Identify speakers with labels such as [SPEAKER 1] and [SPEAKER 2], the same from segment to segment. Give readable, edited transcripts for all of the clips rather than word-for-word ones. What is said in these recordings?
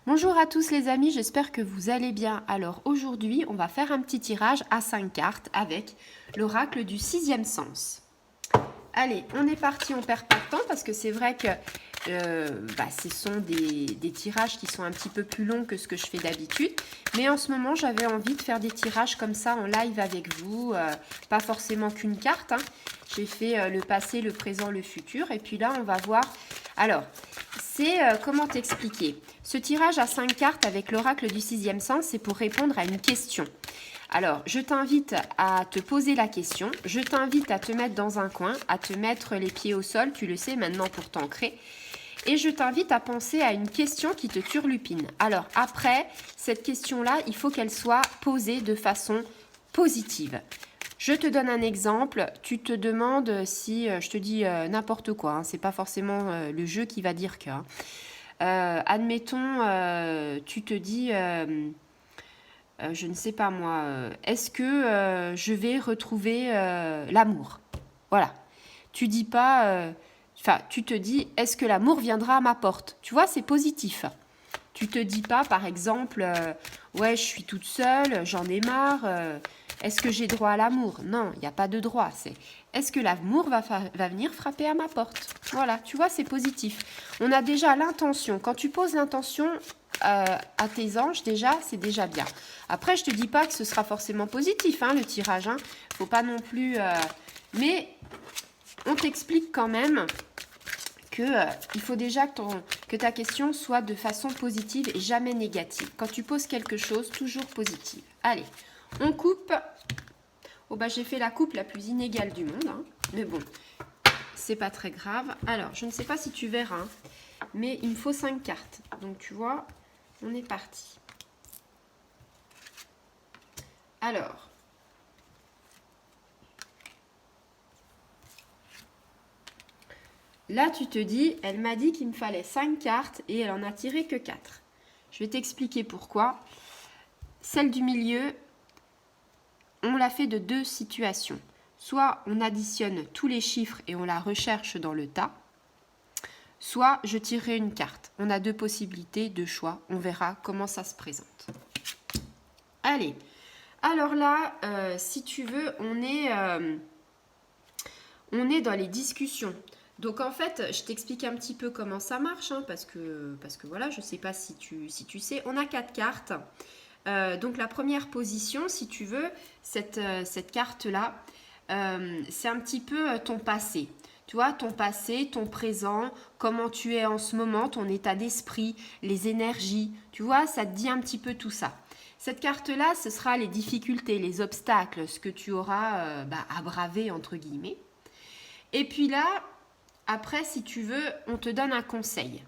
[SPEAKER 1] Bonjour à tous les amis, j'espère que vous allez bien. Alors aujourd'hui, on va faire un petit tirage à 5 cartes avec l'oracle du sixième sens. Allez, on est parti, on perd pas de temps parce que c'est vrai que ce sont des tirages qui sont un petit peu plus longs que ce que je fais d'habitude. Mais en ce moment, j'avais envie de faire des tirages comme ça en live avec vous. Pas forcément qu'une carte. J'ai fait le passé, le présent, le futur. Et puis là, on va voir... Alors, c'est comment t'expliquer? Ce tirage à 5 cartes avec l'oracle du sixième sens, c'est pour répondre à une question. Alors, je t'invite à te poser la question, je t'invite à te mettre dans un coin, à te mettre les pieds au sol, tu le sais maintenant pour t'ancrer, et je t'invite à penser à une question qui te turlupine. Alors après, cette question-là, il faut qu'elle soit posée de façon positive. Je te donne un exemple, tu te demandes si, je te dis n'importe quoi, c'est pas forcément le jeu qui va dire que. Admettons, tu te dis... je ne sais pas moi, est-ce que je vais retrouver l'amour? Voilà. Tu dis pas, tu te dis, est-ce que l'amour viendra à ma porte? Tu vois, c'est positif. Tu te dis pas, par exemple, ouais, je suis toute seule, j'en ai marre, est-ce que j'ai droit à l'amour? Non, il n'y a pas de droit. C'est, est-ce que l'amour va venir frapper à ma porte? Voilà, tu vois, c'est positif. On a déjà l'intention. Quand tu poses l'intention à tes anges, déjà, c'est déjà bien. Après, je te dis pas que ce sera forcément positif, le tirage. Faut pas non plus... mais on t'explique quand même que il faut déjà que ta question soit de façon positive et jamais négative. Quand tu poses quelque chose, toujours positive. Allez, on coupe. Oh bah j'ai fait la coupe la plus inégale du monde, mais bon, c'est pas très grave. Alors, je ne sais pas si tu verras, mais il me faut 5 cartes. Donc tu vois, on est parti. Alors, là, tu te dis, elle m'a dit qu'il me fallait 5 cartes et elle en a tiré que 4. Je vais t'expliquer pourquoi. Celle du milieu, on l'a fait de 2 situations. Soit on additionne tous les chiffres et on la recherche dans le tas, soit je tirerai une carte. On a 2 possibilités, 2 choix. On verra comment ça se présente. Allez, alors là, si tu veux, on est dans les discussions. Donc en fait, je t'explique un petit peu comment ça marche, parce que voilà, je ne sais pas si tu sais. On a 4 cartes. Donc la première position, si tu veux, cette carte-là, c'est un petit peu ton passé. Tu vois, ton passé, ton présent, comment tu es en ce moment, ton état d'esprit, les énergies. Tu vois, ça te dit un petit peu tout ça. Cette carte-là, ce sera les difficultés, les obstacles, ce que tu auras à braver, entre guillemets. Et puis là, après, si tu veux, on te donne un conseil.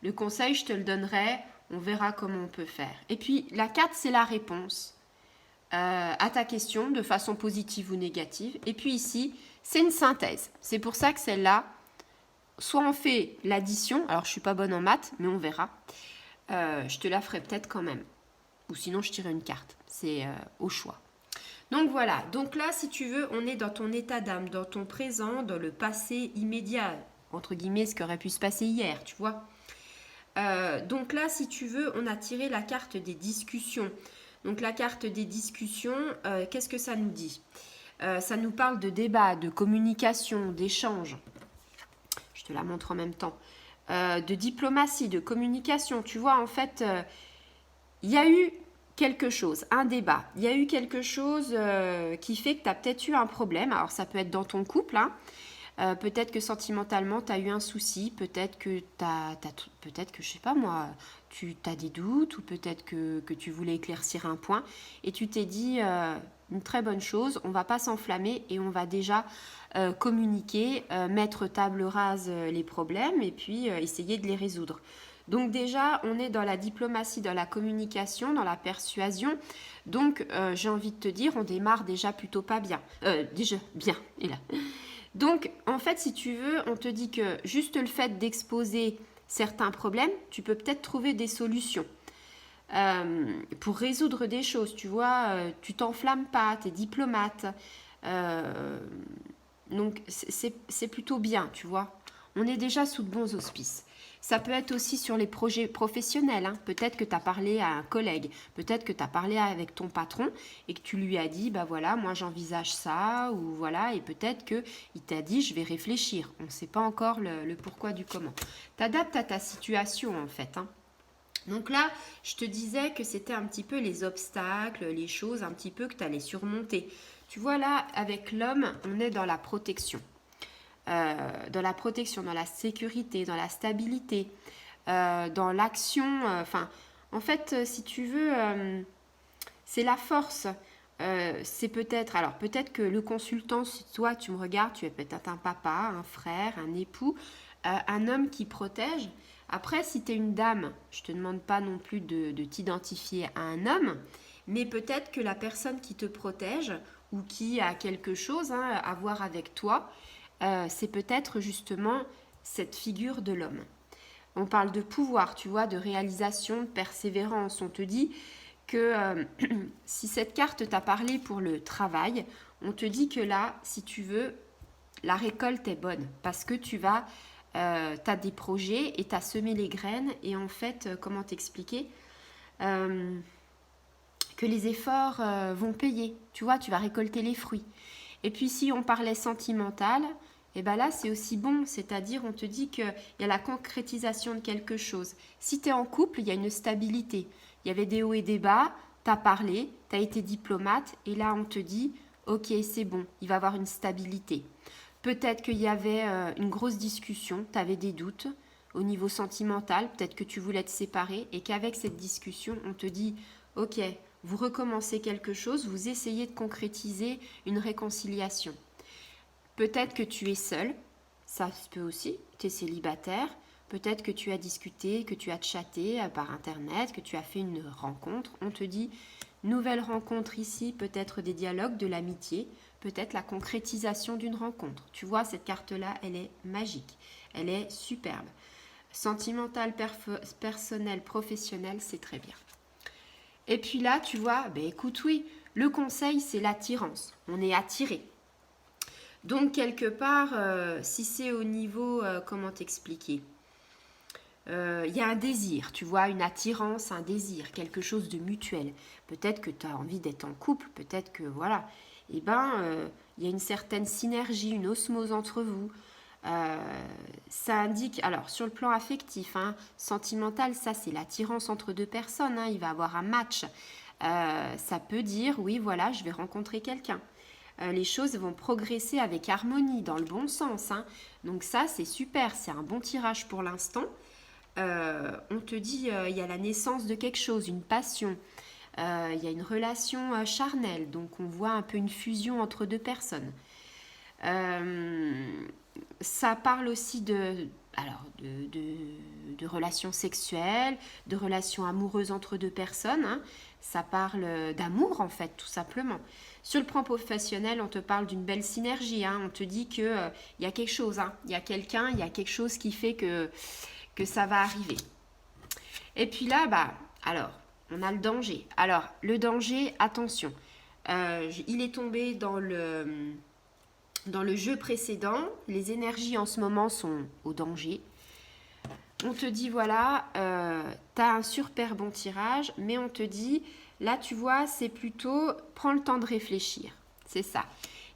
[SPEAKER 1] Le conseil, je te le donnerai, on verra comment on peut faire. Et puis, la 4, c'est la réponse à ta question, de façon positive ou négative. Et puis ici, c'est une synthèse. C'est pour ça que celle-là, soit on fait l'addition, alors je ne suis pas bonne en maths, mais on verra. Je te la ferai peut-être quand même. Ou sinon, je tirerai une carte. C'est au choix. Donc voilà, donc là, si tu veux, on est dans ton état d'âme, dans ton présent, dans le passé immédiat, entre guillemets, ce qui aurait pu se passer hier, tu vois. Donc là, si tu veux, on a tiré la carte des discussions. Donc la carte des discussions, qu'est-ce que ça nous dit? Ça nous parle de débat, de communication, d'échange. Je te la montre en même temps. De diplomatie, de communication. Tu vois, en fait, il y a eu quelque chose, un débat. Il y a eu quelque chose qui fait que tu as peut-être eu un problème. Alors ça peut être dans ton couple, peut-être que sentimentalement, tu as eu un souci, peut-être que je sais pas moi, tu as des doutes, ou peut-être que tu voulais éclaircir un point, et tu t'es dit une très bonne chose, on va pas s'enflammer et on va déjà communiquer, mettre table rase les problèmes, et puis essayer de les résoudre. Donc déjà, on est dans la diplomatie, dans la communication, dans la persuasion. Donc, j'ai envie de te dire, on démarre déjà plutôt pas bien. Déjà bien, et là. Donc, en fait, si tu veux, on te dit que juste le fait d'exposer certains problèmes, tu peux peut-être trouver des solutions pour résoudre des choses. Tu vois, tu t'enflammes pas, tu es diplomate. Donc, c'est plutôt bien, tu vois. on est déjà sous de bons auspices. Ça peut être aussi sur les projets professionnels, hein. Peut-être que tu as parlé à un collègue, peut-être que tu as parlé avec ton patron et que tu lui as dit, bah voilà, moi j'envisage ça, ou voilà, et peut-être qu'il t'a dit, je vais réfléchir. On ne sait pas encore le pourquoi du comment. T'adaptes à ta situation en fait, hein. Donc là, je te disais que c'était un petit peu les obstacles, les choses un petit peu que tu allais surmonter. Tu vois là, avec l'homme, on est dans la protection. Dans la protection, dans la sécurité, dans la stabilité, dans l'action. Enfin, en fait, si tu veux, c'est la force. C'est peut-être, alors peut-être que le consultant, si toi tu me regardes, tu es peut-être un papa, un frère, un époux, un homme qui protège. Après, si tu es une dame, je te demande pas non plus de t'identifier à un homme, mais peut-être que la personne qui te protège ou qui a quelque chose à voir avec toi, c'est peut-être justement cette figure de l'homme. On parle de pouvoir, tu vois, de réalisation, de persévérance. On te dit que si cette carte t'a parlé pour le travail, on te dit que là, si tu veux, la récolte est bonne parce que tu as des projets et tu as semé les graines et en fait, comment t'expliquer que les efforts vont payer. Tu vois, tu vas récolter les fruits. Et puis si on parlait sentimental, et ben là c'est aussi bon, c'est-à-dire on te dit qu'il y a la concrétisation de quelque chose. Si tu es en couple, il y a une stabilité. Il y avait des hauts et des bas, tu as parlé, tu as été diplomate, et là on te dit, ok c'est bon, il va y avoir une stabilité. Peut-être qu'il y avait une grosse discussion, tu avais des doutes au niveau sentimental, peut-être que tu voulais te séparer, et qu'avec cette discussion, on te dit, ok, vous recommencez quelque chose, vous essayez de concrétiser une réconciliation. Peut-être que tu es seul, ça se peut aussi, tu es célibataire, peut-être que tu as discuté, que tu as chatté par internet, que tu as fait une rencontre, on te dit nouvelle rencontre ici, peut-être des dialogues, de l'amitié, peut-être la concrétisation d'une rencontre. Tu vois, cette carte-là, elle est magique, elle est superbe. Sentimentale, personnelle, professionnelle, c'est très bien. Et puis là, tu vois, ben écoute, oui, le conseil, c'est l'attirance. On est attiré. Donc, quelque part, si c'est au niveau, comment t'expliquer, il y a un désir, tu vois, une attirance, un désir, quelque chose de mutuel. Peut-être que tu as envie d'être en couple, peut-être que, voilà, il y a une certaine synergie, une osmose entre vous. Ça indique, alors sur le plan affectif, sentimental, ça c'est l'attirance entre deux personnes, il va y avoir un match. Ça peut dire, oui voilà, je vais rencontrer quelqu'un. Les choses vont progresser avec harmonie, dans le bon sens. Donc ça c'est super, c'est un bon tirage pour l'instant. On te dit, il y a la naissance de quelque chose, une passion. Il y a une relation charnelle, donc on voit un peu une fusion entre deux personnes. Ça parle aussi de relations sexuelles, de relations amoureuses entre deux personnes. Ça parle d'amour en fait, tout simplement. Sur le plan professionnel, on te parle d'une belle synergie. On te dit que y a quelque chose, il y a quelqu'un, il y a quelque chose qui fait que ça va arriver. Et puis là, alors, on a le danger. Alors, le danger, attention, il est tombé dans le jeu précédent. Les énergies en ce moment sont au danger. On te dit, voilà, tu as un super bon tirage, mais on te dit, là, tu vois, c'est plutôt, prends le temps de réfléchir. C'est ça.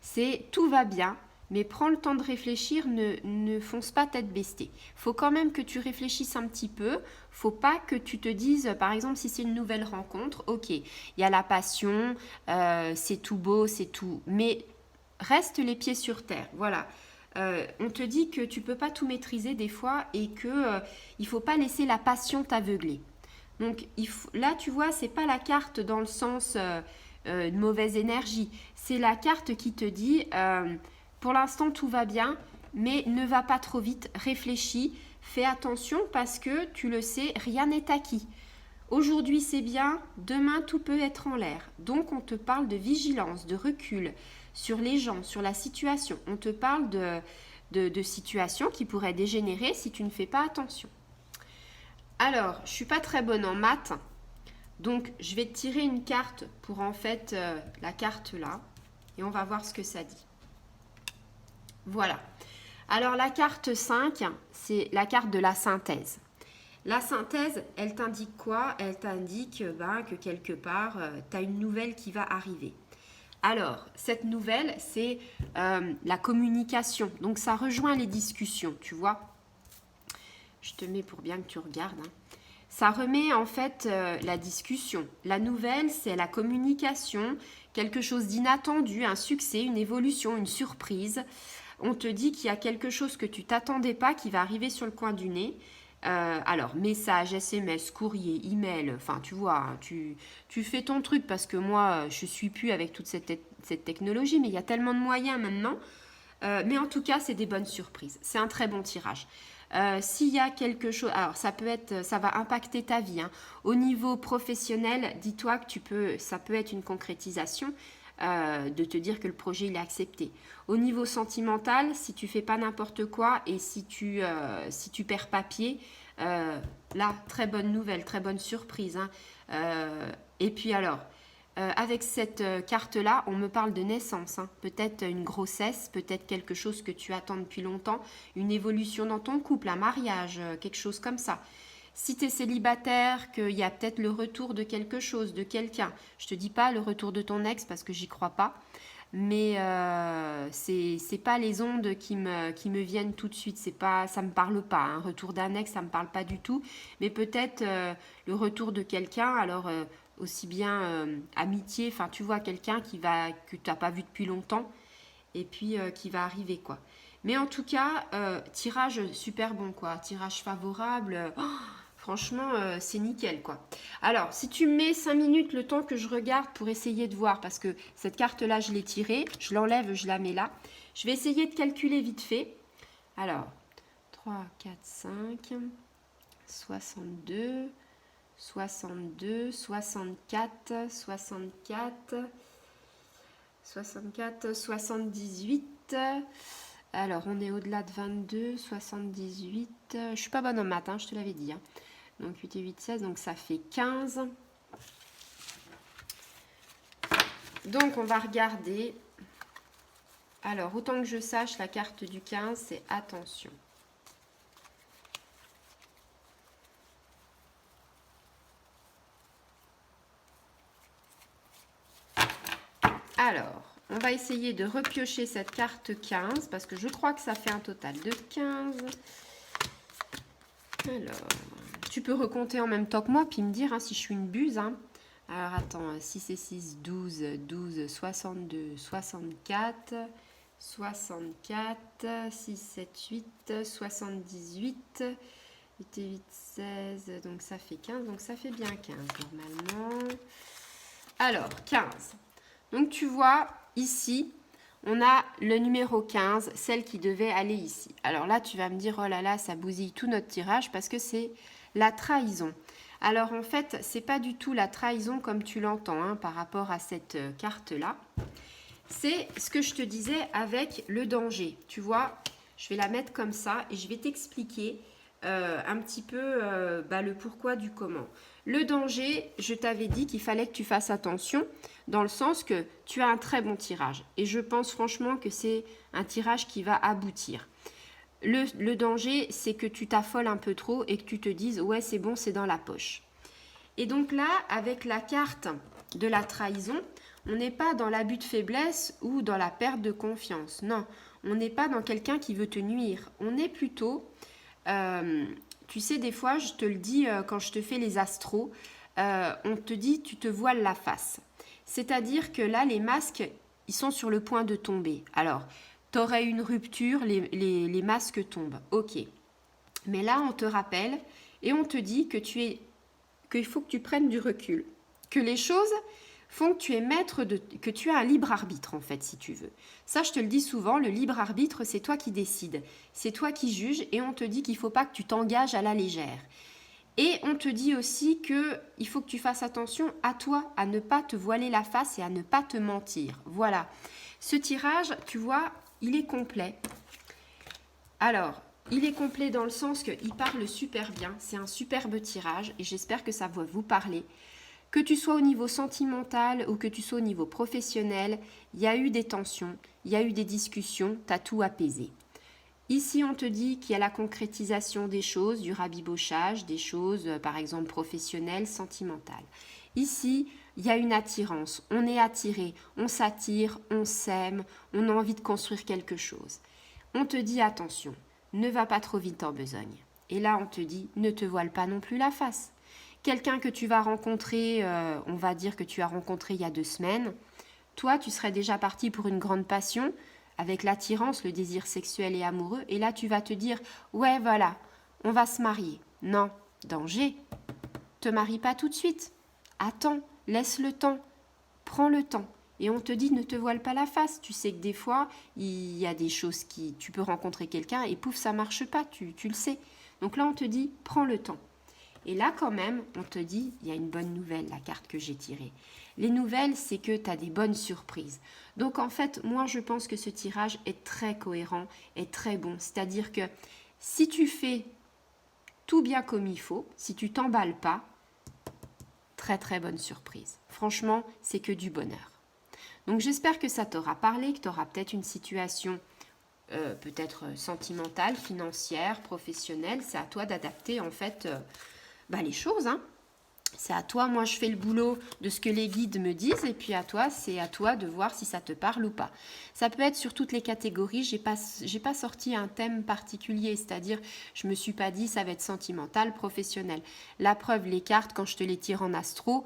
[SPEAKER 1] C'est tout va bien, mais prends le temps de réfléchir, ne fonce pas tête baissée. Faut quand même que tu réfléchisses un petit peu. Faut pas que tu te dises, par exemple, si c'est une nouvelle rencontre, ok, il y a la passion, c'est tout beau, c'est tout, mais reste les pieds sur terre. Voilà. On te dit que tu peux pas tout maîtriser des fois et que il faut pas laisser la passion t'aveugler. Donc là, tu vois, c'est pas la carte dans le sens de mauvaise énergie. C'est la carte qui te dit pour l'instant tout va bien, mais ne va pas trop vite, réfléchis, fais attention parce que tu le sais, rien n'est acquis. Aujourd'hui c'est bien, demain tout peut être en l'air. Donc on te parle de vigilance, de recul sur les gens, sur la situation. On te parle de situations qui pourraient dégénérer si tu ne fais pas attention. Alors, je suis pas très bonne en maths, donc je vais te tirer une carte pour en fait la carte là, et on va voir ce que ça dit. Voilà. Alors la carte 5, c'est la carte de la synthèse. La synthèse, elle t'indique quoi? Elle t'indique que quelque part, tu as une nouvelle qui va arriver. Alors, cette nouvelle, c'est la communication. Donc, ça rejoint les discussions, tu vois. Je te mets pour bien que tu regardes. Hein. Ça remet en fait la discussion. La nouvelle, c'est la communication, quelque chose d'inattendu, un succès, une évolution, une surprise. On te dit qu'il y a quelque chose que tu t'attendais pas qui va arriver sur le coin du nez. Alors, message, SMS, courrier, email, enfin, tu vois, hein, tu fais ton truc parce que moi, je suis plus avec toute cette technologie, mais il y a tellement de moyens maintenant. Mais en tout cas, c'est des bonnes surprises. C'est un très bon tirage. S'il y a quelque chose, alors ça va impacter ta vie. Hein. Au niveau professionnel, dis-toi que ça peut être une concrétisation de te dire que le projet il est accepté. Au niveau sentimental, si tu fais pas n'importe quoi et si tu perds papier, là très bonne nouvelle, très bonne surprise. Hein. Et puis alors. Avec cette carte-là, on me parle de naissance, hein. Peut-être une grossesse, peut-être quelque chose que tu attends depuis longtemps, une évolution dans ton couple, un mariage, quelque chose comme ça. Si tu es célibataire, qu'il y a peut-être le retour de quelque chose, de quelqu'un. Je te dis pas le retour de ton ex parce que j'y crois pas, mais c'est pas les ondes qui me viennent tout de suite. C'est pas, ça me parle pas. Un retour d'un ex, ça me parle pas du tout. Mais peut-être le retour de quelqu'un. Alors aussi bien amitié. Enfin, tu vois quelqu'un que tu n'as pas vu depuis longtemps et puis qui va arriver quoi. Mais en tout cas, tirage super bon quoi. Tirage favorable. Franchement, c'est nickel quoi. Alors, si tu mets 5 minutes le temps que je regarde pour essayer de voir, parce que cette carte-là, je l'ai tirée, je l'enlève, je la mets là. Je vais essayer de calculer vite fait. Alors, 3, 4, 5, 62, 62, 64, 64, 64, 78. Alors, on est au-delà de 22, 78. Je suis pas bonne en maths, hein, je te l'avais dit. Hein. Donc 8 et 8, 16, donc ça fait 15. Donc on va regarder. Alors, autant que je sache, la carte du 15, c'est attention. Alors, on va essayer de repiocher cette carte 15, parce que je crois que ça fait un total de 15. Alors, tu peux recompter en même temps que moi, puis me dire hein, si je suis une buse. Hein. Alors, attends, 6 et 6, 12, 12, 62, 64, 64, 6, 7, 8, 78, 8 et 8, 16, donc ça fait 15, donc ça fait bien 15 normalement. Alors, 15. Donc, tu vois, ici, on a le numéro 15, celle qui devait aller ici. Alors là, tu vas me dire, oh là là, ça bousille tout notre tirage parce que c'est la trahison. Alors en fait, c'est pas du tout la trahison comme tu l'entends hein, par rapport à cette carte-là. C'est ce que je te disais avec le danger. Tu vois, je vais la mettre comme ça et je vais t'expliquer un petit peu le pourquoi du comment. Le danger, je t'avais dit qu'il fallait que tu fasses attention dans le sens que tu as un très bon tirage. Et je pense franchement que c'est un tirage qui va aboutir. Le danger, c'est que tu t'affoles un peu trop et que tu te dises « ouais, c'est bon, c'est dans la poche ». Et donc là, avec la carte de la trahison, on n'est pas dans l'abus de faiblesse ou dans la perte de confiance. Non, on n'est pas dans quelqu'un qui veut te nuire. On est plutôt... tu sais, des fois, je te le dis quand je te fais les astros, on te dit tu te voiles la face. C'est-à-dire que là, les masques, ils sont sur le point de tomber. Alors, tu aurais une rupture, les masques tombent. Ok. Mais là, on te rappelle et on te dit que qu'il faut que tu prennes du recul. Que les choses font que tu es que tu as un libre arbitre en fait, si tu veux. Ça, je te le dis souvent, le libre arbitre, c'est toi qui décides. C'est toi qui juges et on te dit qu'il ne faut pas que tu t'engages à la légère. Et on te dit aussi qu'il faut que tu fasses attention à toi, à ne pas te voiler la face et à ne pas te mentir. Voilà. Ce tirage, tu vois, il est complet. Alors, il est complet dans le sens qu'il parle super bien. C'est un superbe tirage et j'espère que ça va vous parler. Que tu sois au niveau sentimental ou que tu sois au niveau professionnel, il y a eu des tensions, il y a eu des discussions, tu as tout apaisé. Ici, on te dit qu'il y a la concrétisation des choses, du rabibochage, des choses, par exemple, professionnelles, sentimentales. Ici, il y a une attirance. On est attiré, on s'attire, on s'aime, on a envie de construire quelque chose. On te dit attention, ne va pas trop vite en besogne. Et là, on te dit ne te voile pas non plus la face. Quelqu'un que tu vas rencontrer, on va dire que tu as rencontré il y a 2 semaines, toi, tu serais déjà parti pour une grande passion, avec l'attirance, le désir sexuel et amoureux, et là, tu vas te dire ouais, voilà, on va se marier. Non, danger, te marie pas tout de suite. Attends, laisse le temps, prends le temps. Et on te dit ne te voile pas la face. Tu sais que des fois, il y a des choses qui... Tu peux rencontrer quelqu'un et pouf, ça marche pas, tu le sais. Donc là, on te dit prends le temps. Et là, quand même, on te dit, il y a une bonne nouvelle, la carte que j'ai tirée. Les nouvelles, c'est que tu as des bonnes surprises. Donc en fait, moi, je pense que ce tirage est très cohérent, est très bon. C'est-à-dire que si tu fais tout bien comme il faut, si tu t'emballes pas, très très bonne surprise. Franchement, c'est que du bonheur. Donc j'espère que ça t'aura parlé, que tu auras peut-être une situation peut-être sentimentale, financière, professionnelle. C'est à toi d'adapter en fait les choses. Hein. C'est à toi, moi je fais le boulot de ce que les guides me disent et puis à toi, c'est à toi de voir si ça te parle ou pas. Ça peut être sur toutes les catégories, j'ai pas sorti un thème particulier, c'est-à-dire je me suis pas dit ça va être sentimental, professionnel. La preuve, les cartes, quand je te les tire en astro,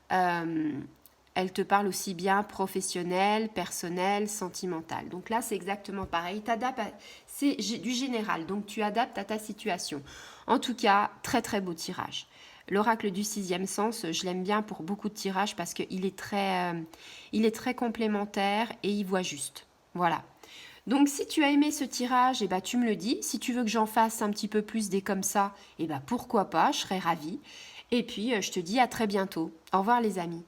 [SPEAKER 1] elles te parlent aussi bien professionnel, personnel, sentimental. Donc là, c'est exactement pareil. C'est du général, donc tu adaptes à ta situation. En tout cas, très très beau tirage. L'oracle du 6e sens, je l'aime bien pour beaucoup de tirages parce qu'il est très complémentaire et il voit juste. Voilà. Donc si tu as aimé ce tirage, tu me le dis. Si tu veux que j'en fasse un petit peu plus des comme ça, pourquoi pas, je serais ravie. Et puis je te dis à très bientôt. Au revoir les amis.